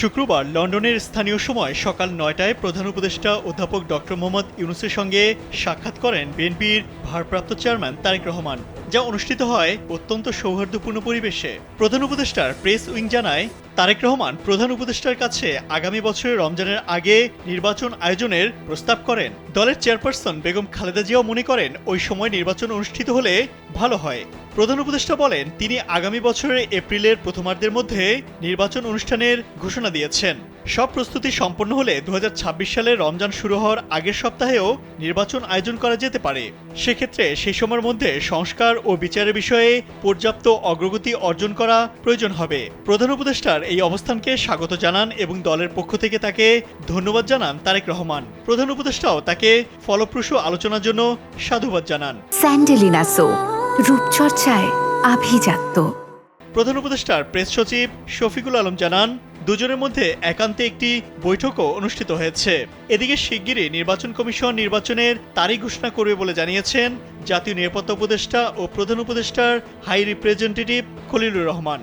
শুক্রবার লন্ডনের স্থানীয় সময় সকাল ৯টায় প্রধান উপদেষ্টা অধ্যাপক ডক্টর মোহাম্মদ ইউনূসের সঙ্গে সাক্ষাৎ করেন বিএনপির ভারপ্রাপ্ত চেয়ারম্যান তারেক রহমান, যা অনুষ্ঠিত হয় অত্যন্ত সৌহার্দ্যপূর্ণ পরিবেশে। প্রধান উপদেষ্টার প্রেস উইং জানায়, তারেক রহমান প্রধান উপদেষ্টার কাছে আগামী বছরের রমজানের আগে নির্বাচন আয়োজনের প্রস্তাব করেন। দলের চেয়ারপারসন বেগম খালেদা জিয়াও মনে করেন ওই সময় নির্বাচন অনুষ্ঠিত হলে ভালো হয়। প্রধান উপদেষ্টা বলেন, তিনি আগামী বছরের এপ্রিলের প্রথমার্ধের মধ্যে নির্বাচন অনুষ্ঠানের ঘোষণা দিয়েছেন। সব প্রস্তুতি সম্পন্ন হলে ২০২৬ সালের রমজান শুরু হওয়ার আগের সপ্তাহেও নির্বাচন আয়োজন করা যেতে পারে। সেক্ষেত্রে সেই সময়ের মধ্যে সংস্কার ও বিচারের বিষয়ে পর্যাপ্ত অগ্রগতি অর্জন করা প্রয়োজন হবে। প্রধান উপদেষ্টার এই অবস্থানকে স্বাগত জানান এবং দলের পক্ষ থেকে তাকে ধন্যবাদ জানান তারেক রহমান। প্রধান উপদেষ্টাও তাকে ফলপ্রসূ আলোচনার জন্য সাধুবাদ জানান। স্যান্ডেলিনা সো, রূপচর্চায় আভিজাত্য। প্রধান উপদেষ্টার প্রেস সচিব শফিকুল আলম জানান, দুজনের মধ্যে একান্তে একটি বৈঠকও অনুষ্ঠিত হয়েছে। এদিকে শিগগিরই নির্বাচন কমিশন নির্বাচনের তারিখ ঘোষণা করবে বলে জানিয়েছেন জাতীয় নিরাপত্তা উপদেষ্টা ও প্রধান উপদেষ্টার হাই রিপ্রেজেন্টেটিভ খলিলুর রহমান।